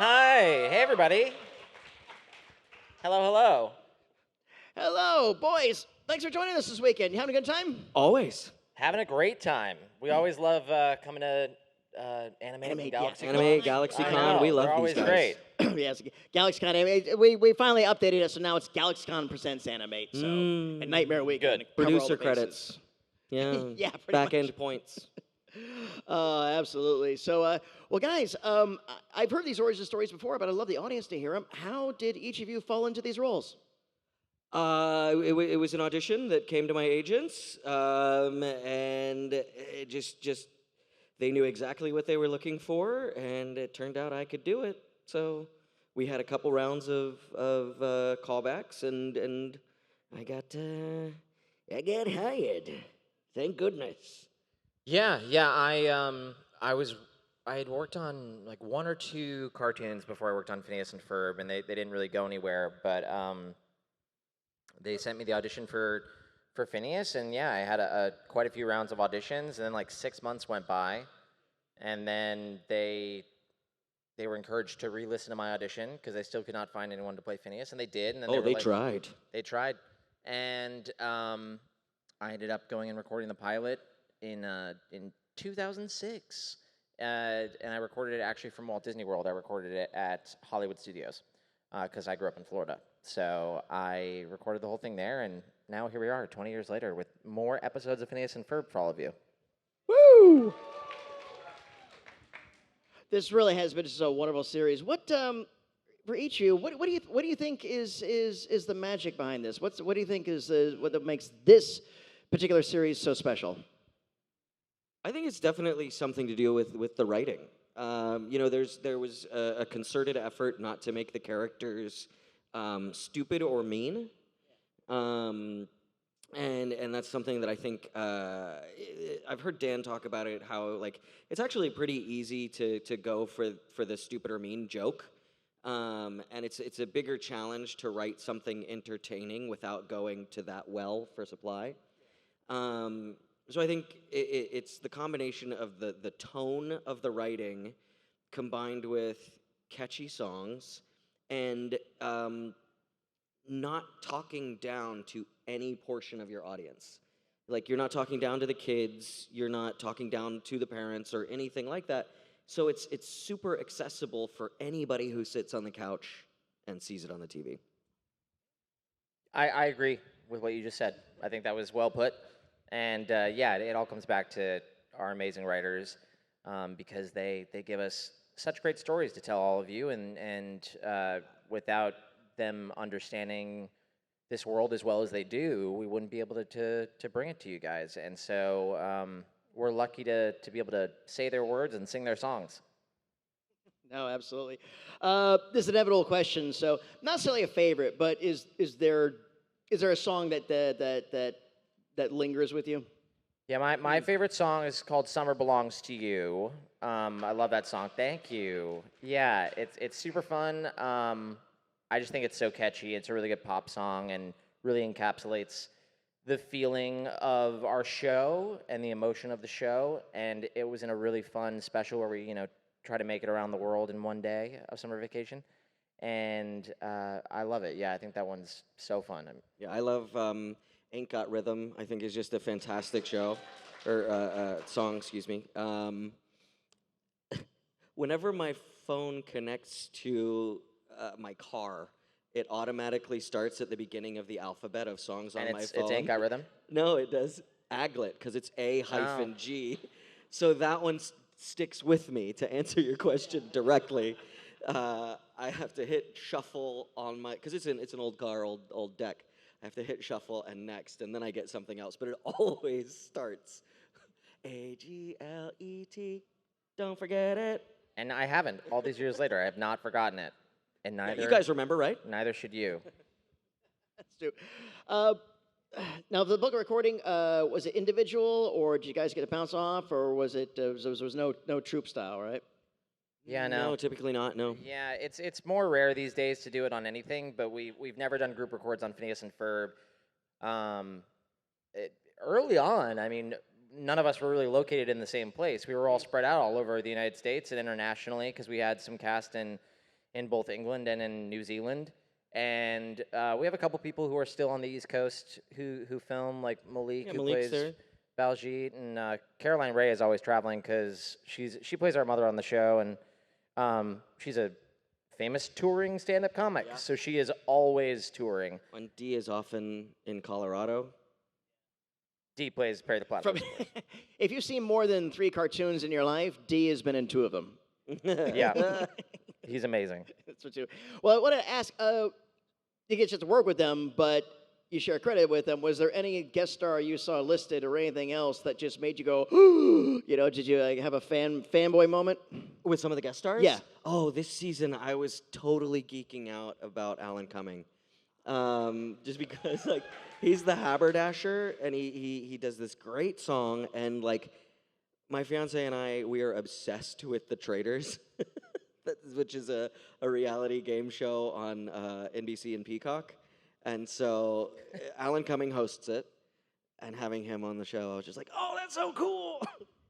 Hi, hey everybody. Hello, hello. Hello, boys. Thanks for joining us this weekend. You having a good time? Always. Having a great time. We always love coming to Animate and Animate, yeah. GalaxyCon. Anime, I GalaxyCon, know, we love they're these always guys. great. Yes, GalaxyCon. We finally updated it, so now it's GalaxyCon presents Animate. So a Nightmare Weekend. Good. Cover all Producer the bases. credits. Yeah. Yeah, pretty Back much. end points. Absolutely. So, well, guys, I've heard these origin stories before, but I love the audience to hear them. How did each of you fall into these roles? It was an audition that came to my agents, and it just they knew exactly what they were looking for, and it turned out I could do it. So we had a couple rounds of callbacks, and I got hired. Thank goodness. Yeah, I had worked on like one or two cartoons before I worked on Phineas and Ferb, and they didn't really go anywhere. But they sent me the audition for Phineas, and yeah, I had quite a few rounds of auditions, and then like 6 months went by, and then they were encouraged to re-listen to my audition because they still could not find anyone to play Phineas, and they did. And then Oh, were they like, tried. They tried, and I ended up going and recording the pilot in 2006, and I recorded it actually from Walt Disney World. I recorded it at Hollywood Studios because I grew up in Florida. So I recorded the whole thing there, and now here we are, 20 years later, with more episodes of Phineas and Ferb for all of you. Woo! This really has been just a wonderful series. What for each of you? What do you think is the magic behind this? What do you think is what makes this particular series so special? I think it's definitely something to do with the writing. There was a concerted effort not to make the characters stupid or mean, and that's something that I think I've heard Dan talk about it. How like it's actually pretty easy to go for the stupid or mean joke, and it's a bigger challenge to write something entertaining without going to that well for supply. So I think it's the combination of the tone of the writing combined with catchy songs and not talking down to any portion of your audience. Like you're not talking down to the kids, you're not talking down to the parents or anything like that. So it's super accessible for anybody who sits on the couch and sees it on the TV. I agree with what you just said. I think that was well put. And yeah, it all comes back to our amazing writers because they give us such great stories to tell all of you, and without them understanding this world as well as they do, we wouldn't be able to bring it to you guys. And so we're lucky to be able to say their words and sing their songs. No, absolutely. This is an inevitable question. So, not necessarily a favorite, but is there a song that lingers with you? Yeah, my favorite song is called "Summer Belongs to You." I love that song. Thank you. Yeah, it's super fun. I just think it's so catchy. It's a really good pop song and really encapsulates the feeling of our show and the emotion of the show. And it was in a really fun special where we try to make it around the world in one day of summer vacation. And I love it. Yeah, I think that one's so fun. Yeah, I love Ain't Got Rhythm. I think is just a fantastic show, or song, excuse me. Whenever my phone connects to my car, it automatically starts at the beginning of the alphabet of songs on my phone. It's Ain't Got Rhythm? No, it does Aglet, because it's A-G. So that one sticks with me, to answer your question directly. I have to hit shuffle on my, because it's an old car, old deck. I have to hit shuffle and next, and then I get something else. But it always starts A-G-L-E-T. Don't forget it. And I haven't. All these years later, I have not forgotten it. And neither. Yeah, you guys remember, right? Neither should you. That's true. Now, the book recording, was it individual, or did you guys get to bounce off, or was it was no troop style, right? Yeah, no. No, typically not, no. Yeah, it's more rare these days to do it on anything, but we've never done group records on Phineas and Ferb. Early on, I mean, none of us were really located in the same place. We were all spread out all over the United States and internationally because we had some cast in in both England and in New Zealand. And we have a couple people who are still on the East Coast who film, like Malik, Yeah, who Malik's plays there. Baljeet, and Caroline Ray is always traveling because she plays our mother on the show, and she's a famous touring stand-up comic, so she is always touring. When D is often in Colorado. D plays Perry the Platypus. If you've seen more than 3 cartoons in your life, D has been in 2 of them. Yeah, he's amazing. That's what you. Well, I want to ask. You get just to work with them, but you share credit with them. Was there any guest star you saw listed or anything else that just made you go, did you have a fanboy moment? With some of the guest stars? Yeah. Oh, this season I was totally geeking out about Alan Cumming. Just because like he's the haberdasher and he does this great song, and like my fiance and I, we are obsessed with The Traders, which is a reality game show on NBC and Peacock. And so Alan Cumming hosts it, and having him on the show, I was just like, oh, that's so cool.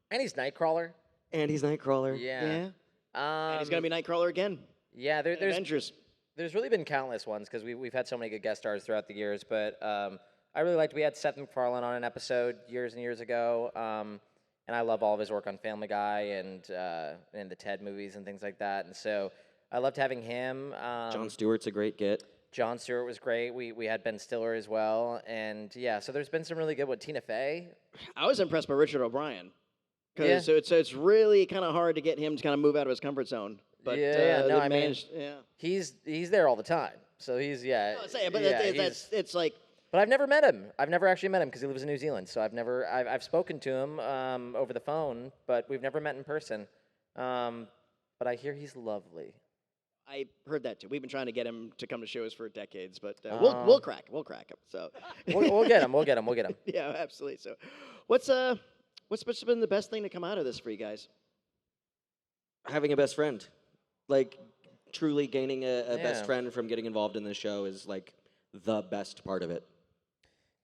And he's Nightcrawler. And he's Nightcrawler. Yeah. And he's gonna be Nightcrawler again. Yeah, there's Avengers. there's really been countless ones because we've had so many good guest stars throughout the years. But I really liked, we had Seth MacFarlane on an episode years and years ago. And I love all of his work on Family Guy and the Ted movies and things like that. And so I loved having him. Jon Stewart's a great get. Jon Stewart was great. We had Ben Stiller as well. And yeah, so there's been some really good ones. Tina Fey. I was impressed by Richard O'Brien. Yeah. So it's really kind of hard to get him to kind of move out of his comfort zone. But I mean, managed, he's there all the time. So he's it's like. But I've never met him. I've never actually met him because he lives in New Zealand. So I've spoken to him over the phone, but we've never met in person. But I hear he's lovely. I heard that too. We've been trying to get him to come to shows for decades, but we'll crack him. So we'll get him. We'll get him. Yeah, absolutely. So, what's been the best thing to come out of this for you guys? Having a best friend. Like, truly gaining a best friend from getting involved in this show is, like, the best part of it.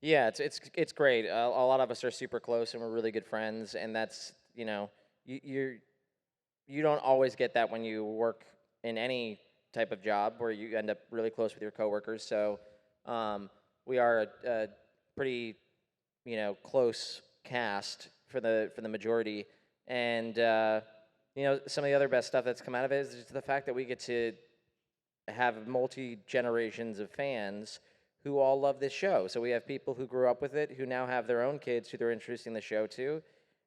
Yeah, it's great. A lot of us are super close, and we're really good friends, and that's, you don't always get that when you work in any type of job where you end up really close with your coworkers. So we are a pretty, close cast for the majority, and some of the other best stuff that's come out of it is just the fact that we get to have multi-generations of fans who all love this show. So we have people who grew up with it who now have their own kids who they're introducing the show to,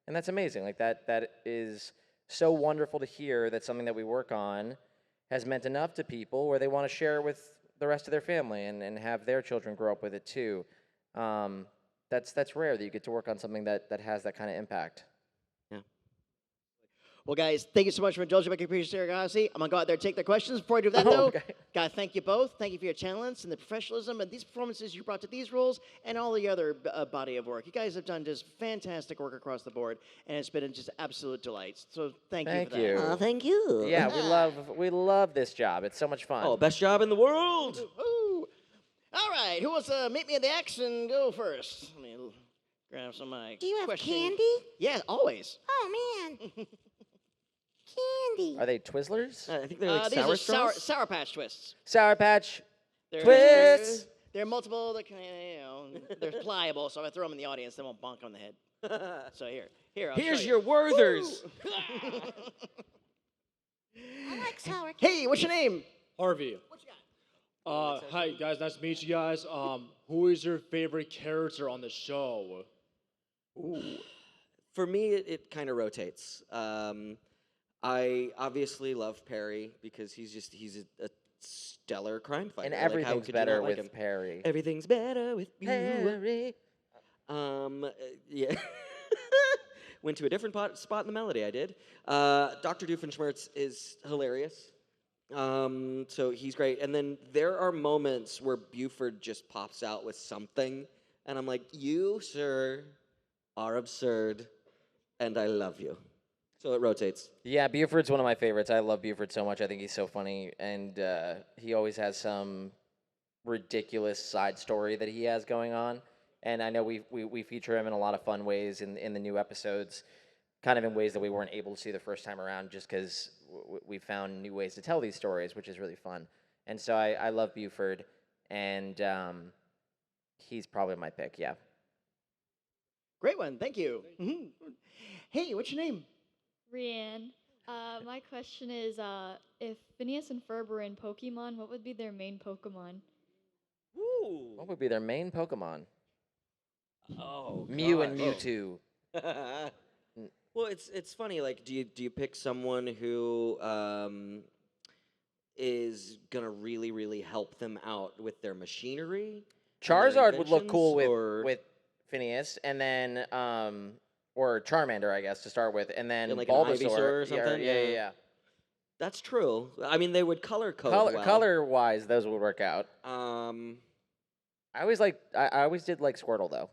and that's amazing. Like that is so wonderful to hear that something that we work on has meant enough to people where they want to share it with the rest of their family and have their children grow up with it too. That's rare that you get to work on something that has that kind of impact. Well, guys, thank you so much for indulging my curiosity. I'm going to go out there and take the questions. Before I do that, though, Okay. gotta thank you both. Thank you for your talents and the professionalism and these performances you brought to these roles and all the other body of work. You guys have done just fantastic work across the board, and it's been just absolute delight. So thank you for that. you. Thank you. Yeah, we love this job. It's so much fun. Oh, best job in the world. Woo. All right, who wants to meet me in the X and go first? Let me grab some of my Do you have questions. candy? Yeah, always. Oh, man. Candy. Are they Twizzlers? I think they're like These sour are straws. Sour Patch Twists. Sour Patch. They're, Twists! They're multiple. They're pliable, so if I throw them in the audience, they won't bonk on the head. So here. I'll Here's show your Werthers. I like sour candy. Hey, what's your name? Harvey. What you got? Hi guys, nice to meet you guys. Who is your favorite character on the show? For me, it kind of rotates. I obviously love Perry because he's a stellar crime fighter. And Like, how everything's could you better not like with him? Perry. Everything's better with you. Perry. Yeah. Went to a different spot in the melody, I did. Dr. Doofenshmirtz is hilarious. So he's great. And then there are moments where Buford just pops out with something, and I'm like, you, sir, are absurd, and I love you. So it rotates. Yeah, Buford's one of my favorites. I love Buford so much. I think he's so funny, and he always has some ridiculous side story that he has going on. And I know we feature him in a lot of fun ways in the new episodes. kind of in ways that we weren't able to the first time around, just because we found new ways to tell these stories, which is really fun. And so I love Buford, and he's probably my pick. Yeah. Great one. Thank you. Hey, what's your name? Rianne, my question is, if Phineas and Ferb were in Pokemon, what would be their main Pokemon? Ooh. What would be their main Pokemon? Oh, Mew and gosh. Mewtwo. Well, it's funny. Like, do you pick someone who is gonna really help them out with their machinery? and their Charizard would look cool inventions, or with Phineas, and then or Charmander, I guess, to start with, and then like an Bulbasaur Ivysaur or Yeah, something? Yeah, yeah, Yeah. yeah. That's true. I mean, they would color code well. Color wise, those would work out. Um, I always did like Squirtle though.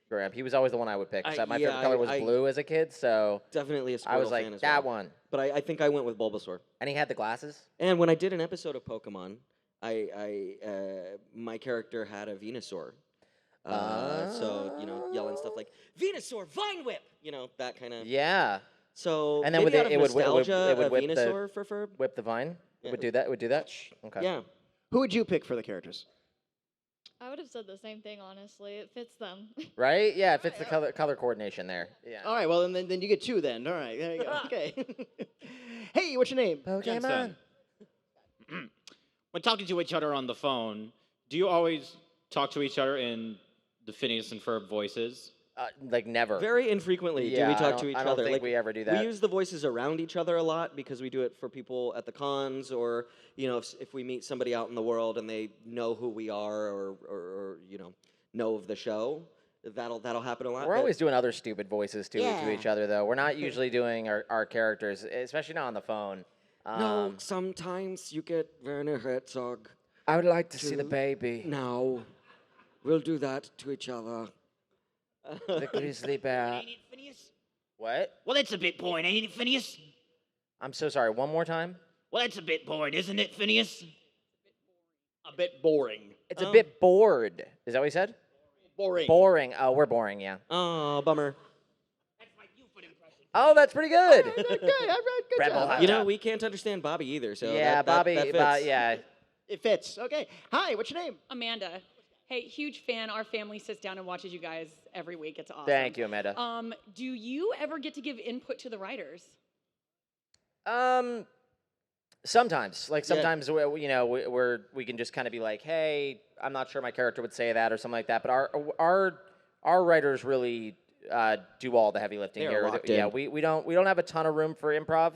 Graham, he was always the one I would pick. 'Cause my yeah, favorite color was blue as a kid, so definitely a Squirtle I was fan like as that well. one. But I think I went with Bulbasaur. And he had the glasses. And when I did an episode of Pokemon, my character had a Venusaur. So yelling stuff like Venusaur, Vine Whip, that kind of. Yeah. So And then maybe out of it would nostalgia, it would a whip Venusaur for Ferb. Whip the vine. Yeah. It would do that. It would do that. Okay. Yeah. Who would you pick for the characters? I would have said the same thing, honestly. It fits them. Right? Yeah, it fits the color coordination there. Yeah. All right, well, then you get two then. All right, there you go. Okay. Hey, what's your name? Pokemon. Jensen. When talking to each other on the phone, do you always talk to each other in the Phineas and Ferb voices? Like never. Very infrequently do Yeah, we I talk don't- to each I don't other. think Like, we ever do that. We use the voices around each other a lot because we do it for people at the cons, or if we meet somebody out in the world and they know who we are, or know of the show, that'll happen a lot. We're but- always doing other stupid voices to Yeah. each other, though. We're not usually doing our characters, especially not on the phone. No, sometimes you get Werner Herzog. I would like to see the Two. baby, Now, we'll do that to each other. the grizzly bear. Ain't it, Phineas? What? Well, that's a bit boring, ain't it, Phineas? I'm so sorry. One more time. Well, that's a bit boring, isn't it, Phineas? A bit boring. It's a bit bored. Is that what he said? Boring. Boring. Oh, we're boring. Yeah. Oh, bummer. Oh, that's pretty good. Okay, all right, good Rebel job. Hot. We can't understand Bobby either. So Yeah, that Bobby. fits. Yeah. It fits. Okay. Hi, what's your name? Amanda. Hey, huge fan. Our family sits down and watches you guys every week. It's awesome. Thank you, Amanda. Do you ever get to give input to the writers? Sometimes, like Yeah. sometimes, we can just kind of be like, hey, I'm not sure my character would say that or something like that. But our writers really do all the heavy lifting They are here. locked Yeah, in. we don't have a ton of room for improv.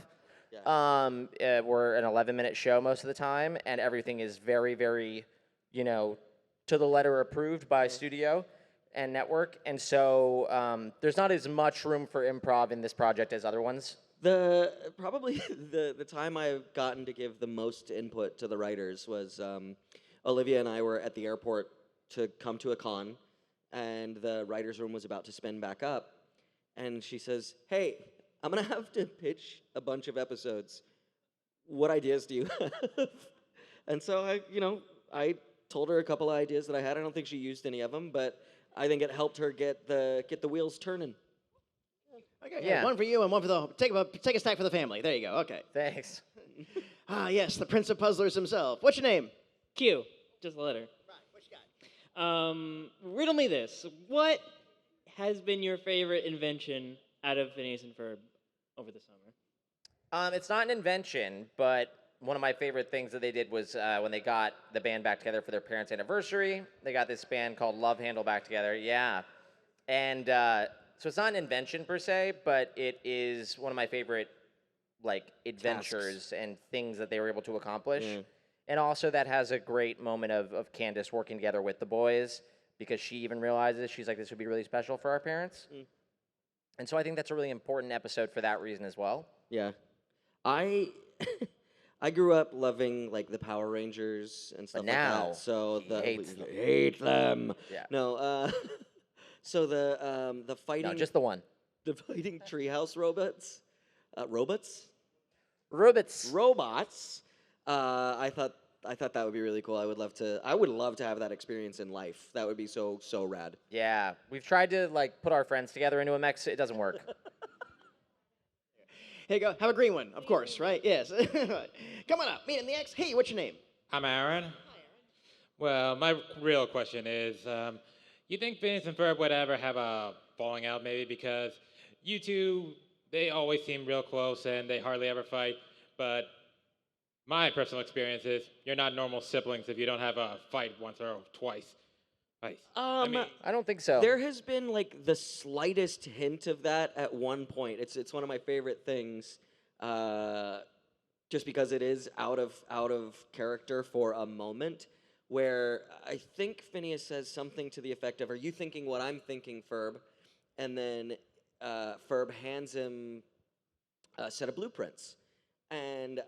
Yeah. We're an 11-minute show most of the time, and everything is very, very, to the letter approved by studio and network. And so there's not as much room for improv in this project as other ones. Probably the time I've gotten to give the most input to the writers was Olivia and I were at the airport to come to a con, and the writers' room was about to spin back up, and she says, "Hey, I'm gonna have to pitch a bunch of episodes. What ideas do you have?" And so I told her a couple of ideas that I had. I don't think she used any of them, but I think it helped her get the wheels turning. Okay, Yeah. one for you and one for the take a stack for the family. There you go. Okay. Thanks. Ah, yes, the Prince of Puzzlers himself. What's your name? Q, just a letter. Right. What you got? Riddle me this. What has been your favorite invention out of Phineas and Ferb over the summer? It's not an invention, but one of my favorite things that they did was when they got the band back together for their parents' anniversary. They got this band called Love Handle back together. Yeah. And so it's not an invention per se, but it is one of my favorite adventures and things that they were able to accomplish. Yeah. And also that has a great moment of Candace working together with the boys, because she even realizes, she's like, this would be really special for our parents. And so I think that's a really important episode for that reason as well. Yeah, I grew up loving the Power Rangers and stuff like now that. So he hates them. hate them. Yeah. No, so the fighting No, just the one. the fighting treehouse robots. Robots. I thought that would be really cool. I would love to have that experience in life. That would be so rad. Yeah, we've tried to put our friends together into a mech. It doesn't work. Here you go. Have a green one, of course, right? Yes. Come on up. Meet in the X. Hey, what's your name? I'm Aaron. Well, my real question is, you think Phineas and Ferb would ever have a falling out, maybe? Because you two, they always seem real close and they hardly ever fight. But my personal experience is you're not normal siblings if you don't have a fight once or twice. Twice. I don't think so. There has been like the slightest hint of that at one point. It's one of my favorite things, just because it is out of character for a moment, where I think Phineas says something to the effect of, "Are you thinking what I'm thinking, Ferb?" And then Ferb hands him a set of blueprints, and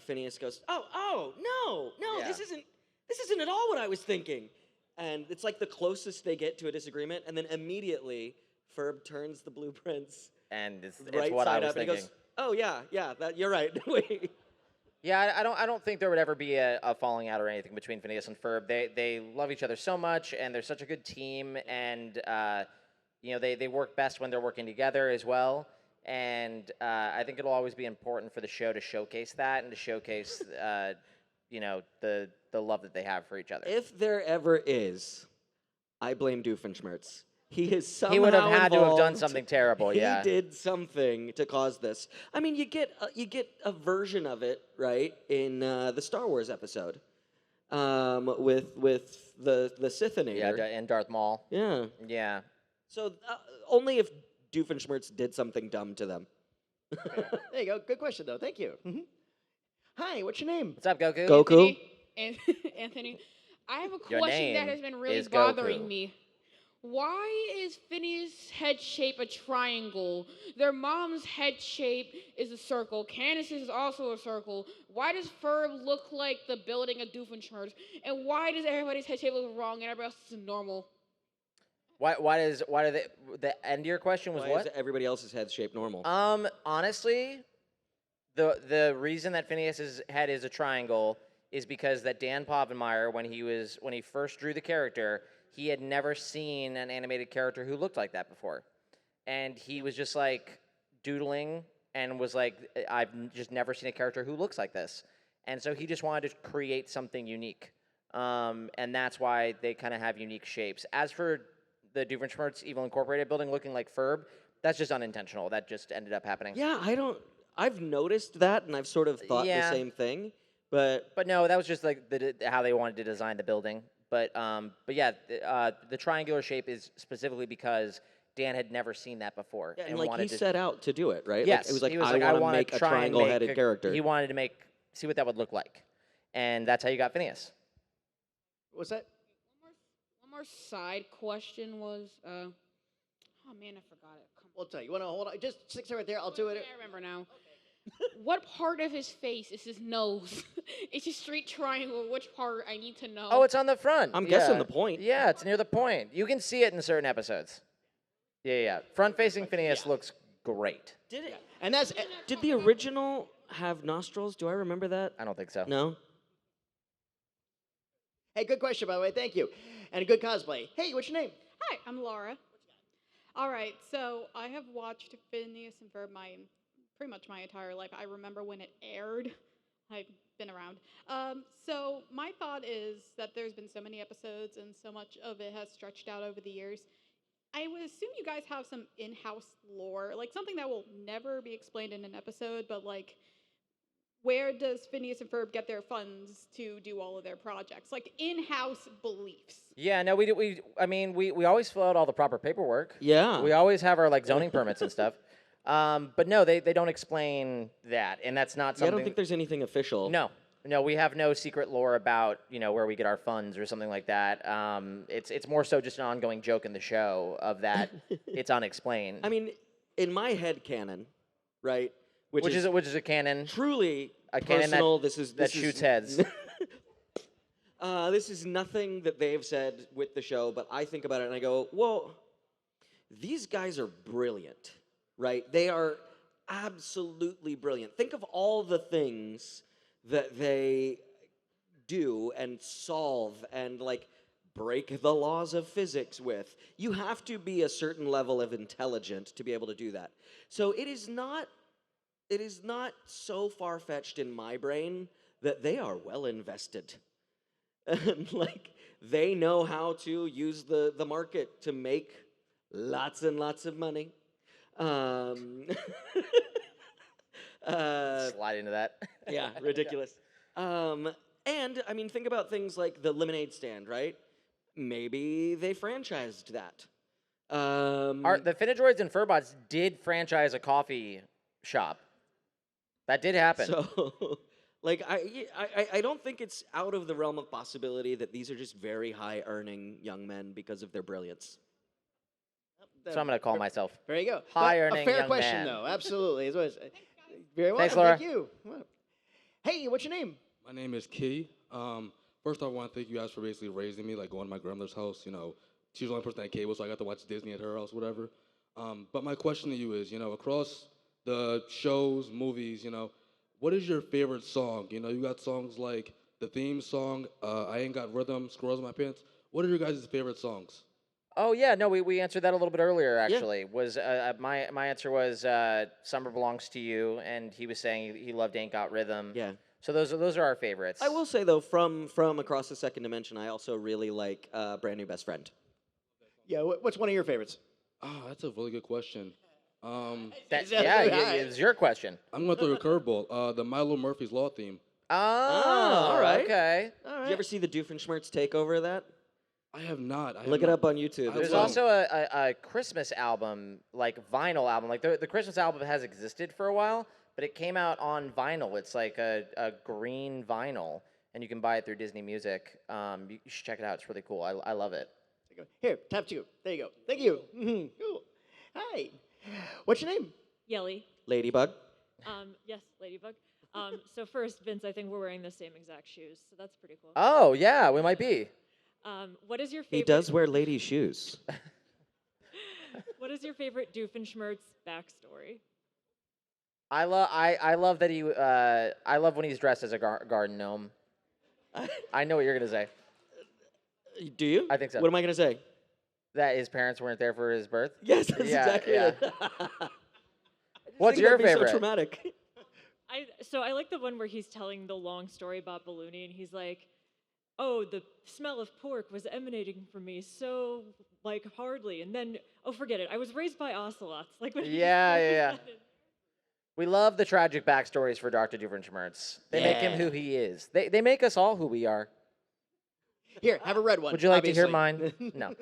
Phineas goes, "Oh, no, Yeah. this isn't at all what I was thinking." And it's like the closest they get to a disagreement, and then immediately Ferb turns the blueprints And it's right what I side was up, and thinking. he goes, "Oh yeah, you're right." Wait. Yeah, I don't think there would ever be a falling out or anything between Phineas and Ferb. They love each other so much, and they're such a good team, and they work best when they're working together as well. And I think it'll always be important for the show to showcase that and to showcase the love that they have for each other. If there ever is, I blame Doofenshmirtz. He is somehow He would have had to have done involved. something terrible. Yeah. He did something to cause this. I mean, you get a version of it, right, in the Star Wars episode, with the Sithinator. Yeah, and Darth Maul. Yeah. Yeah. So only if Doofenshmirtz did something dumb to them. There you go. Good question, though. Thank you. Hi, what's your name? What's up, Goku? Goku. Anthony, I have a Your question that name has been really is bothering Goku. me. Why is Phineas' head shape a triangle? Their mom's head shape is a circle. Candace's is also a circle. Why does Ferb look like the building of Doofenshmirtz? And why does everybody's head shape look wrong and everybody else is normal? Why do they? The end of your question was Why what? is everybody else's head shaped normal? Honestly, the reason that Phineas's head is a triangle is because that Dan Povenmire, when he first drew the character, he had never seen an animated character who looked like that before, and he was just like doodling and was like, I've just never seen a character who looks like this, and so he just wanted to create something unique, and that's why they kind of have unique shapes. As for the Doofenshmirtz Evil Incorporated building looking like Ferb, that's just unintentional. That just ended up happening. Yeah, I've noticed that, and I've sort of thought the same thing, but no, that was just like how they wanted to design the building. But yeah, the triangular shape is specifically because Dan had never seen that before. yeah, and wanted like he to, set out to do it, right? yes, Like, it was like, he was I like, want to wanna make a try and make triangle-headed character. He wanted to see what that would look like, and that's how you got Phineas. What's that? One more side question was, oh man, I forgot it. We'll tell you. You want to hold on? Just stick right there. I'll do it. I remember now. What part of his face is his nose? It's a straight triangle. Which part? I need to know. Oh, it's on the front. I'm guessing the point. Yeah, it's near the point. You can see it in certain episodes. Yeah. Front-facing Phineas looks great. Did it? And that's Did the original have nostrils? Do I remember that? I don't think so. No. hey, good question by the way. Thank you, and a good cosplay. Hey, what's your name? Hi, I'm Laura. All right, so I have watched Phineas and Ferb pretty much my entire life. I remember when it aired. I've been around. So my thought is that there's been so many episodes and so much of it has stretched out over the years. I would assume you guys have some in-house lore, like something that will never be explained in an episode, but like, where does Phineas and Ferb get their funds to do all of their projects? Like in-house beliefs. Yeah, no, we always fill out all the proper paperwork. Yeah. We always have our like zoning permits and stuff. But no, they don't explain that, and that's not Yeah, I something. don't think there's anything official. No, we have no secret lore about where we get our funds or something like that. It's more so just an ongoing joke in the show of that it's unexplained. I mean, in my head canon, right? Which is a canon. Truly A canon personal. that This shoots is, heads. This is nothing that they've said with the show, but I think about it and I go, well, these guys are brilliant, right? They are absolutely brilliant. Think of all the things that they do and solve and like break the laws of physics with. You have to be a certain level of intelligent to be able to do that. So it is not it is not so far-fetched in my brain that they are well invested. And like they know how to use the market to make lots and lots of money. Slide into that. Yeah, ridiculous. And I mean, think about things like the lemonade stand, right? Maybe they franchised that. The Finidroids and Furbots did franchise a coffee shop. That did happen. So, like, I don't think it's out of the realm of possibility that these are just very high-earning young men because of their brilliance. So I'm going to call myself. There you go. High-earning A fair young question, man. though. Absolutely. Very well. Thanks, Laura. Thank you. Well, hey, what's your name? My name is Key. First, I want to thank you guys for basically raising me, like going to my grandmother's house. You know, she's the only person that had cable, so I got to watch Disney at her house, whatever. But my question to you is, you know, across the shows, movies, you know, what is your favorite song? You know, you got songs like the theme song, I Ain't Got Rhythm, Squirrels in My Pants. What are your guys' favorite songs? Oh yeah, no, we answered that a little bit earlier. Actually, was my answer was "Summer Belongs to You," and he was saying he loved "Ain't Got Rhythm." Yeah. So those are our favorites. I will say though, from Across the Second Dimension, I also really like Brand New Best Friend. Yeah, what's one of your favorites? Oh, that's a really good question. It's your question. I'm going to throw a curveball. The Milo Murphy's Law theme. Oh, all right. Okay. Did you ever see the Doofenshmirtz takeover of that? I have not. Look it up on YouTube. There's also a Christmas album, like vinyl album. Like the Christmas album has existed for a while, but it came out on vinyl. It's like a green vinyl, and you can buy it through Disney Music. You should check it out. It's really cool. I love it. Here, tap 2. There you go. Thank you. Cool. Hi. What's your name? Yelly. Ladybug. Yes, Ladybug. So first, Vince, I think we're wearing the same exact shoes, so that's pretty cool. Oh yeah, we might be. What is your favorite? He does wear lady shoes. What is your favorite Doofenshmirtz backstory? I love that he. I love when he's dressed as a garden gnome. I know what you're gonna say. Do you? I think so. What am I gonna say? That his parents weren't there for his birth. Yes, that's exactly it. What's your favorite? So traumatic. I like the one where he's telling the long story about Balloony, and he's like, "Oh, the smell of pork was emanating from me so like hardly," and then, "Oh, forget it. I was raised by ocelots." Like when Yeah. We love the tragic backstories for Dr. Doofenshmirtz. They make him who he is. They make us all who we are. Here, have a red one. Would you like obviously. to hear mine? No.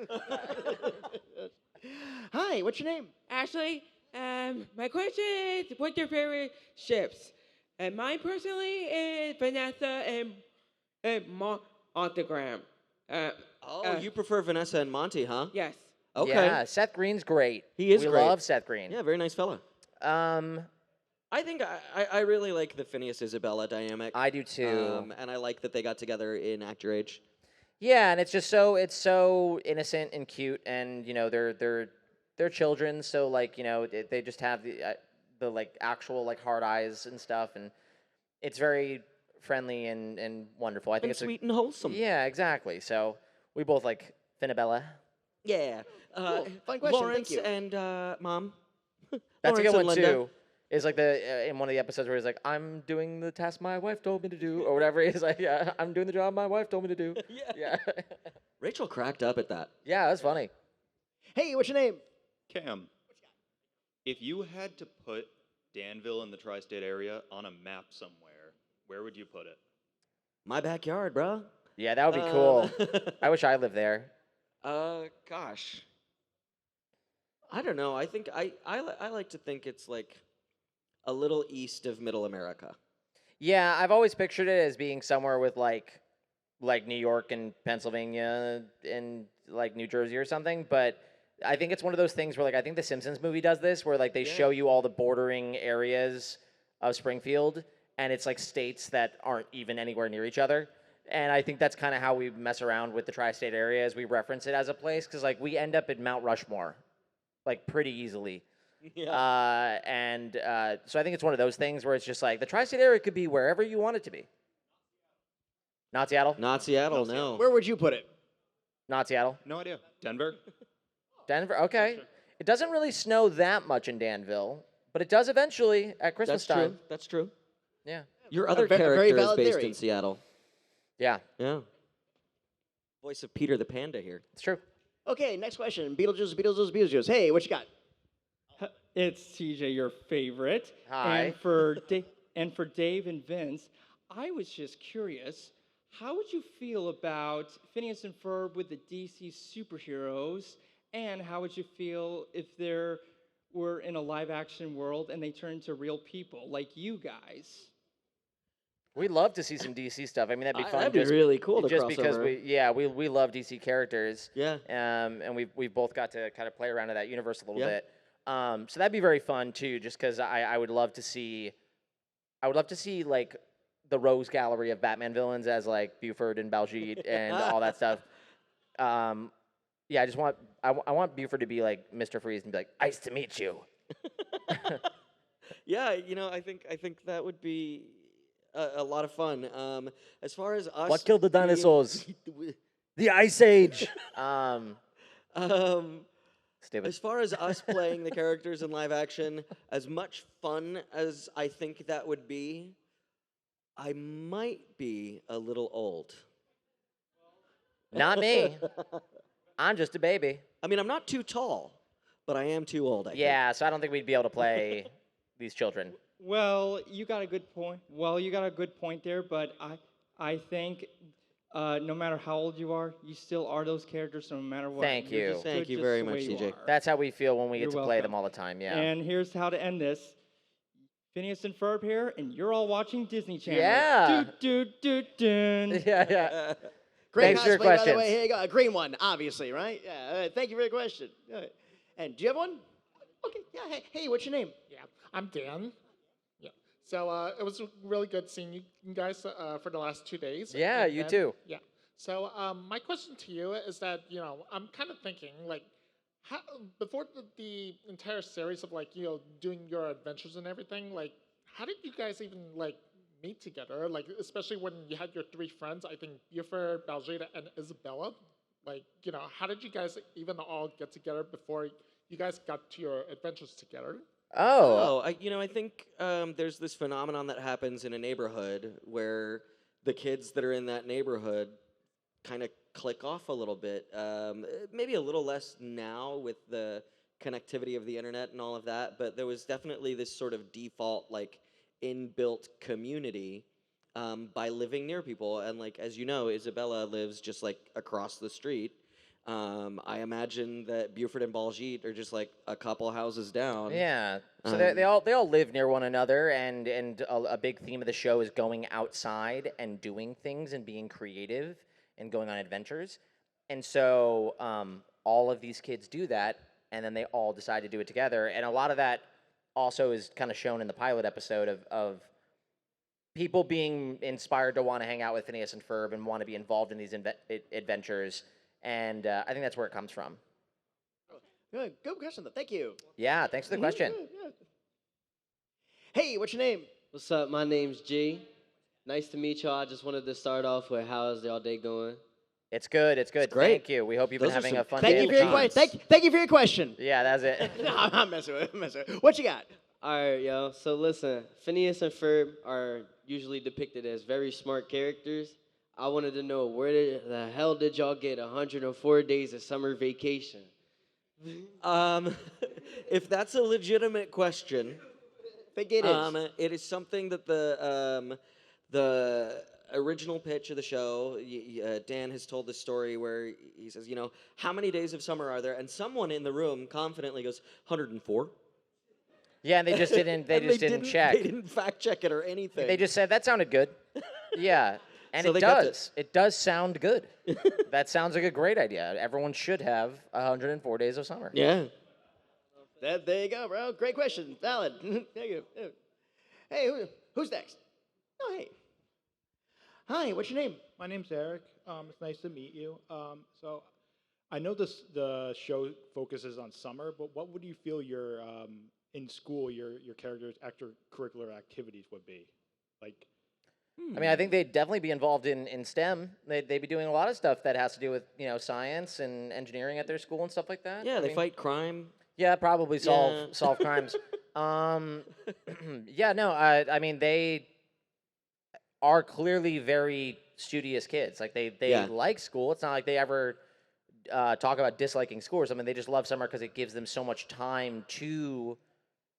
Hi, what's your name? Ashley, my question is, what's your favorite ships? And mine personally is Vanessa and Autogram. You prefer Vanessa and Monty, huh? Yes. Okay. Yeah, Seth Green's great. He is we great. love Seth Green. Yeah, very nice fella. I think I really like the Phineas Isabella dynamic. I do too. And I like that they got together in Actor Age. Yeah, and it's just so innocent and cute, and you know they're children, so like you know they just have the like actual like hard eyes and stuff, and it's very friendly and wonderful. I think it's sweet and wholesome. Yeah, exactly. So we both like Finabella. Yeah. Cool. Fun question. Lawrence Thank you. and Mom. That's Lawrence a good one and Linda. too. Is like the in one of the episodes where he's like, "I'm doing the task my wife told me to do," or whatever. He's like, "Yeah, I'm doing the job my wife told me to do." Yeah. Rachel cracked up at that. Yeah, that's funny. Hey, what's your name? Cam. If you had to put Danville in the tri-state area on a map somewhere, where would you put it? My backyard, bro. Yeah, that would be cool. I wish I lived there. Gosh. I don't know. I think I like to think it's like a little east of Middle America. Yeah, I've always pictured it as being somewhere with like New York and Pennsylvania and like New Jersey or something, but I think it's one of those things where like I think the Simpsons movie does this where like they show you all the bordering areas of Springfield and it's like states that aren't even anywhere near each other. And I think that's kind of how we mess around with the tri-state area as we reference it as a place cuz like we end up at Mount Rushmore like pretty easily. Yeah. So I think it's one of those things where it's just like the tri-state area could be wherever you want it to be. Not Seattle? Not Seattle, no. Where would you put it? Not Seattle? No idea. Denver? Denver? Okay. It doesn't really snow that much in Danville. But it does eventually at Christmas That's time. true. That's true. Yeah. Your other very character is valid based theory. in Seattle. Yeah. Yeah. Voice of Peter the Panda here. It's true. Okay, next question. Beetlejuice. Hey, what you got? It's TJ, your favorite. Hi. And for Dave and Vince, I was just curious, how would you feel about Phineas and Ferb with the DC superheroes? And how would you feel if there were in a live-action world and they turned into real people like you guys? We'd love to see some DC stuff. I mean, that'd be fun. That'd be really cool to Just cross because over. we love DC characters. Yeah. And we've both got to kind of play around in that universe a little bit. So that'd be very fun too. Just because I would love to see, like the Rose Gallery of Batman villains as like Buford and Baljeet and all that stuff. Yeah, I want Buford to be like Mr. Freeze and be like, "Nice to meet you." Yeah, I think that would be a lot of fun. As far as us, What killed the being- dinosaurs? The Ice Age. Stupid. As far as us playing the characters in live action, as much fun as I think that would be, I might be a little old. Not me. I'm just a baby. I mean, I'm not too tall, but I am too old. I think. Yeah, so I don't think we'd be able to play these children. Well, you got a good point. There, but I think no matter how old you are, you still are those characters no matter what. Thank You're you. just Thank good you just very the much, way you CJ. are. That's how we feel when we get You're to play them welcome. all the time, yeah. And here's how to end this. Phineas and Ferb here, and you're all watching Disney Channel. Yeah. Dun. Yeah. Great Thanks for your cosplay, by the questions. way. Here you go. A green one, obviously, right? Yeah. Thank you for your question. And do you have one? Okay. Yeah. Hey, what's your name? Yeah, I'm Dan. Yeah. So it was really good seeing you guys for the last 2 days. Yeah, And you then- too. Yeah. So my question to you is that I'm kind of thinking like, how, before the entire series of like doing your adventures and everything, like how did you guys even like meet together? Like especially when you had your three friends, I think Buford, Baljeet, and Isabella. Like how did you guys even all get together before you guys got to your adventures together? Oh. I think there's this phenomenon that happens in a neighborhood where the kids that are in that neighborhood kind of click off a little bit. Maybe a little less now with the connectivity of the internet and all of that, but there was definitely this sort of default, like, inbuilt community by living near people. And, like, as you know, Isabella lives just, like, across the street. I imagine that Buford and Baljeet are just, like, a couple houses down. Yeah. So they all live near one another, and a big theme of the show is going outside and doing things and being creative and going on adventures. And so all of these kids do that, and then they all decide to do it together. And a lot of that also is kind of shown in the pilot episode of people being inspired to want to hang out with Phineas and Ferb and want to be involved in these adventures. And I think that's where it comes from. Good question, though. Thank you. Yeah, thanks for the question. Hey, what's your name? What's up? My name's G. Nice to meet y'all. I just wanted to start off with how's y'all day going? It's good. It's good. great. Thank you. We hope you've been having a fun Thank day. you for your question. Thank you for your question. Yeah, that's it. No, I'm messing with it. What you got? All right, yo. So listen, Phineas and Ferb are usually depicted as very smart characters. I wanted to know where the hell did y'all get 104 days of summer vacation? If that's a legitimate question, I think it is. It is something that the original pitch of the show, Dan has told this story where he says, how many days of summer are there? And someone in the room confidently goes, 104. Yeah, and they just didn't. They just didn't check. They didn't fact check it or anything. They just said that sounded good. Yeah, and So it they got does. It does sound good. That sounds like a great idea. Everyone should have 104 days of summer. Yeah. There you go, bro. Great question. Valid. Thank you. Hey, who's next? Oh, hey. Hi, what's your name? My name's Eric. It's nice to meet you. So I know the show focuses on summer, but what would you feel your in school your character's extracurricular activities would be? Like, I mean, I think they'd definitely be involved in STEM. They'd be doing a lot of stuff that has to do with science and engineering at their school and stuff like that. Yeah, I they mean, fight crime. Yeah, probably solve crimes. Yeah, no, I mean they are clearly very studious kids. Like they Yeah. like school. It's not like they ever talk about disliking school or something. They just love summer because it gives them so much time to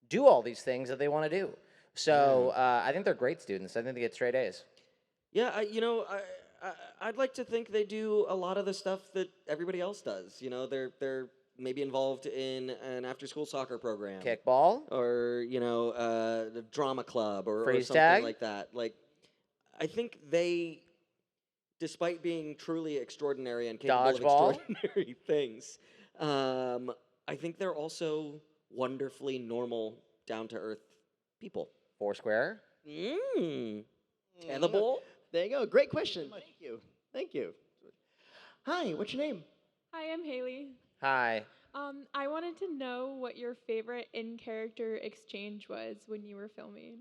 do all these things that they want to do. So I think they're great students. I think they get straight A's. Yeah, I'd like to think they do a lot of the stuff that everybody else does. You know, they're maybe involved in an after-school soccer program, Kickball, or the drama club, or Freeze something tag? like that. Like, I think they, despite being truly extraordinary and capable Dodgeball? of extraordinary things, I think they're also wonderfully normal, down-to-earth people. Foursquare. Edible? There you go. Great question. Thank you. Thank you. Hi, what's your name? Hi, I'm Haley. Hi. I wanted to know what your favorite in-character exchange was when you were filming.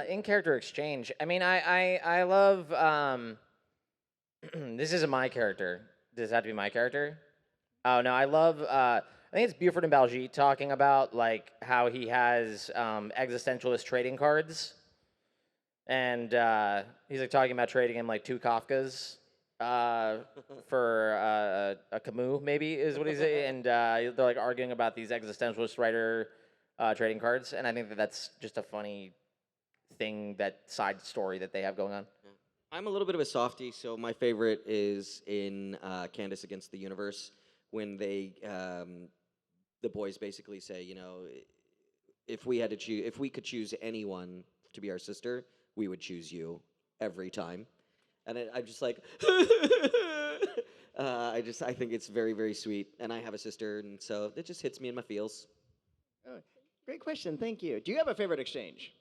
In character exchange. I mean, I love. This isn't my character. Does it have to be my character? Oh no, I love. I think it's Buford and Baljeet talking about like how he has existentialist trading cards, and he's like talking about trading him like 2 Kafkas for a Camus, maybe is what he's saying, and they're like arguing about these existentialist writer trading cards, and I think that that's just a funny thing, that side story that they have going on. I'm a little bit of a softie, so my favorite is in Candace Against the Universe, when they, the boys basically say, if we could choose anyone to be our sister, we would choose you every time. And I'm just like, I think it's very, very sweet, and I have a sister, and so it just hits me in my feels. Oh, great question. Thank you. Do you have a favorite exchange?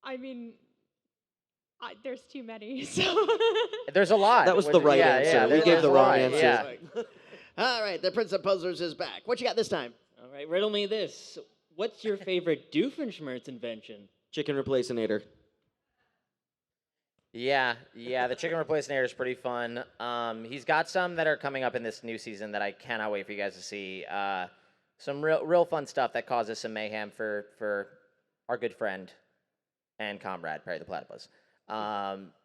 I mean, there's too many, so. There's a lot. That was the right answer. We gave the wrong answer. Yeah. All right, the Prince of Puzzlers is back. What you got this time? All right, riddle me this. What's your favorite Doofenshmirtz invention? Chicken Replacinator. Yeah, the chicken replacinator is pretty fun. He's got some that are coming up in this new season that I cannot wait for you guys to see. Some real fun stuff that causes some mayhem for our good friend and comrade Perry the Platypus.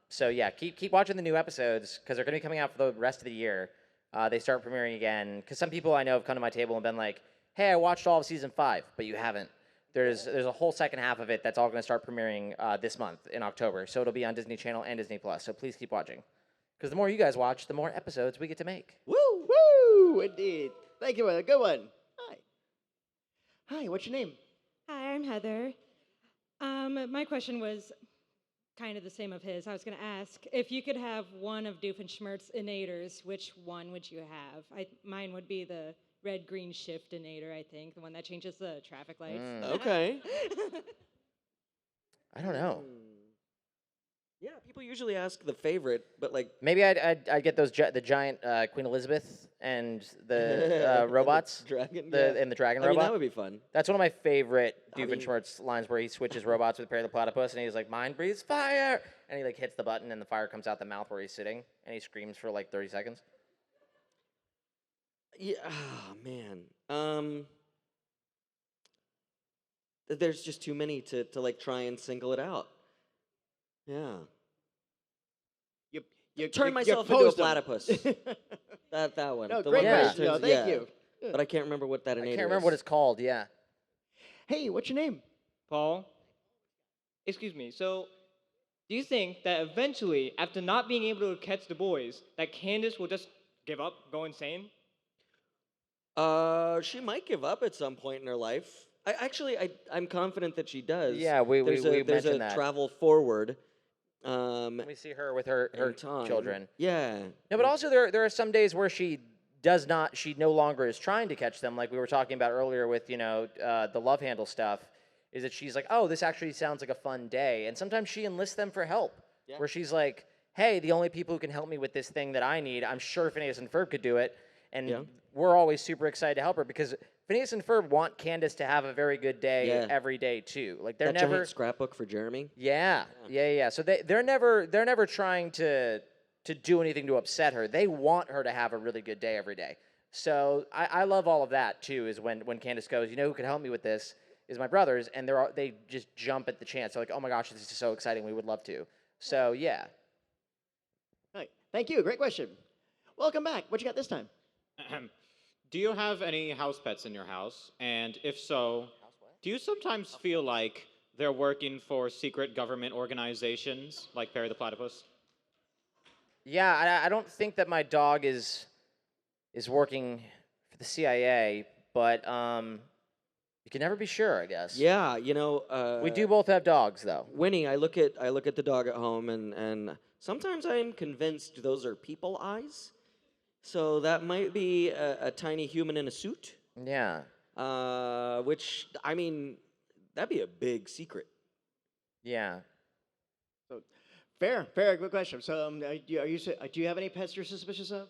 So yeah, keep watching the new episodes because they're going to be coming out for the rest of the year. They start premiering again because some people I know have come to my table and been like, "Hey, I watched all of season 5, but you haven't." There's a whole second half of it that's all going to start premiering this month in October. So it'll be on Disney Channel and Disney Plus. So please keep watching, because the more you guys watch, the more episodes we get to make. Woo, woo, indeed. Thank you, a good one. Hi, what's your name? Hi, I'm Heather. My question was kind of the same of his. I was going to ask, if you could have one of Doofenshmirtz's Inators, which one would you have? Mine would be the red-green shift Inator, I think, the one that changes the traffic lights. Okay. I don't know. Yeah, people usually ask the favorite, but like Maybe I'd get those the giant Queen Elizabeth and the robots. Dragon. And the dragon I mean, robot. that would be fun. That's one of my favorite Doofenshmirtz lines where he switches robots with Perry the Platypus, and he's like, "Mine breathes fire," and he like hits the button, and the fire comes out the mouth where he's sitting, and he screams for like 30 seconds. Yeah, man. There's just too many to like try and single it out. Yeah. You turn myself into a platypus. that one. No, The great one where it question. No, turns- thank yeah. you. But I can't remember what that I Inator can't remember is. what it's called. Yeah. Hey, what's your name? Paul? Excuse me, so do you think that eventually, after not being able to catch the boys, that Candace will just give up, go insane? She might give up at some point in her life. I'm confident that she does. Yeah, we there's mentioned a that. travel forward. We see her with her time. children. Yeah. No, but also there are some days where she no longer is trying to catch them, like we were talking about earlier with the love handle stuff. Is that she's like, oh, this actually sounds like a fun day, and sometimes she enlists them for help. Yeah. Where she's like, hey, the only people who can help me with this thing that I need, I'm sure Phineas and Ferb could do it, and we're always super excited to help her because Phineas and Ferb want Candace to have a very good day every day too. Like they're that never giant scrapbook for Jeremy. Yeah. So they're never trying to do anything to upset her. They want her to have a really good day every day. So I love all of that too. Is when Candace goes, you know who could help me with this is my brothers, and they just jump at the chance. They're like, oh my gosh, this is so exciting. We would love to. So yeah. All right. Thank you. Great question. Welcome back. What you got this time? Do you have any house pets in your house? And if so, do you sometimes feel like they're working for secret government organizations like Perry the Platypus? Yeah, I don't think that my dog is working for the CIA, but you can never be sure, I guess. Yeah, you know. We do both have dogs, though. Winnie, I look at the dog at home, and sometimes I am convinced those are people eyes. So that might be a tiny human in a suit. Yeah. Which, I mean, that'd be a big secret. Yeah. So, fair, good question. So, do you have any pets you're suspicious of?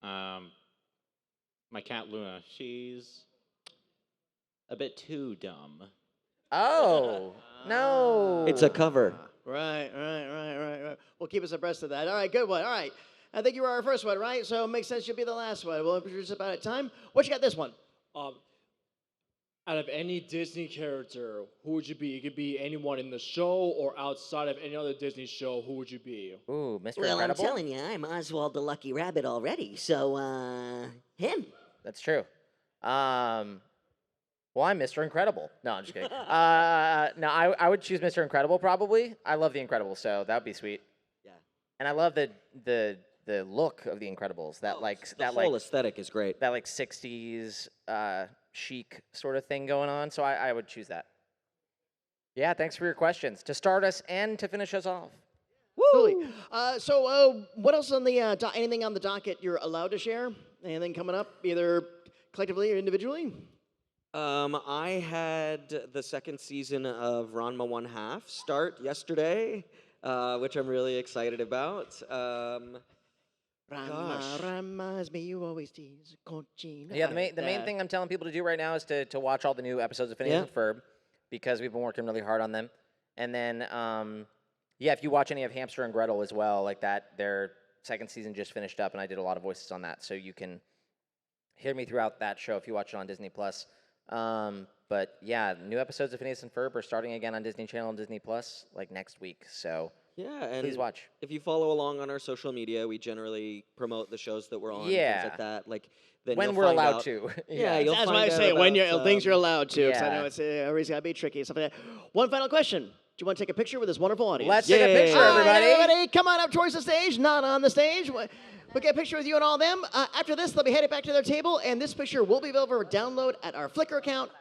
My cat Luna, she's a bit too dumb. Oh, no. It's a cover. Right. Well, keep us abreast of that. All right, good one. All right. I think you were our first one, right? So it makes sense you'll be the last one. We'll introduce about at time. What you got this one? Out of any Disney character, who would you be? You could be anyone in the show or outside of any other Disney show. Who would you be? Ooh, Mr. Well, Incredible? I'm telling you, I'm Oswald the Lucky Rabbit already, so, him. That's true. Well, I'm Mr. Incredible. No, I'm just kidding. No, I would choose Mr. Incredible probably. I love The Incredibles, so that would be sweet. Yeah. And I love the look of The Incredibles. The whole aesthetic is great. That like 60s chic sort of thing going on. So I would choose that. Yeah, thanks for your questions. To start us and to finish us off. Woo! So what else on the anything on the docket you're allowed to share? Anything coming up, either collectively or individually? I had the second season of Ranma 1/2 start yesterday, which I'm really excited about. Ranma's me, you always tease. Yeah, the main thing I'm telling people to do right now is to watch all the new episodes of Phineas and Ferb, because we've been working really hard on them. And then, if you watch any of Hamster and Gretel as well, like that, their second season just finished up, and I did a lot of voices on that, so you can hear me throughout that show if you watch it on Disney+. But yeah, new episodes of Phineas and Ferb are starting again on Disney Channel and Disney+, like next week, so yeah, and please watch. If you follow along on our social media, we generally promote the shows that we're on, Yeah. things like that. Like then When you'll we're find allowed out- to. Yeah, you'll That's find why I out say when about, things you're allowed to, because I yeah. know it's everybody's got to be tricky and stuff like that. One final question. Do you want to take a picture with this wonderful audience? Let's take a picture, All right, everybody. everybody, come on up towards the stage, not on the stage. We'll get a picture with you and all them. After this, they'll be headed back to their table, and this picture will be available for download at our Flickr account.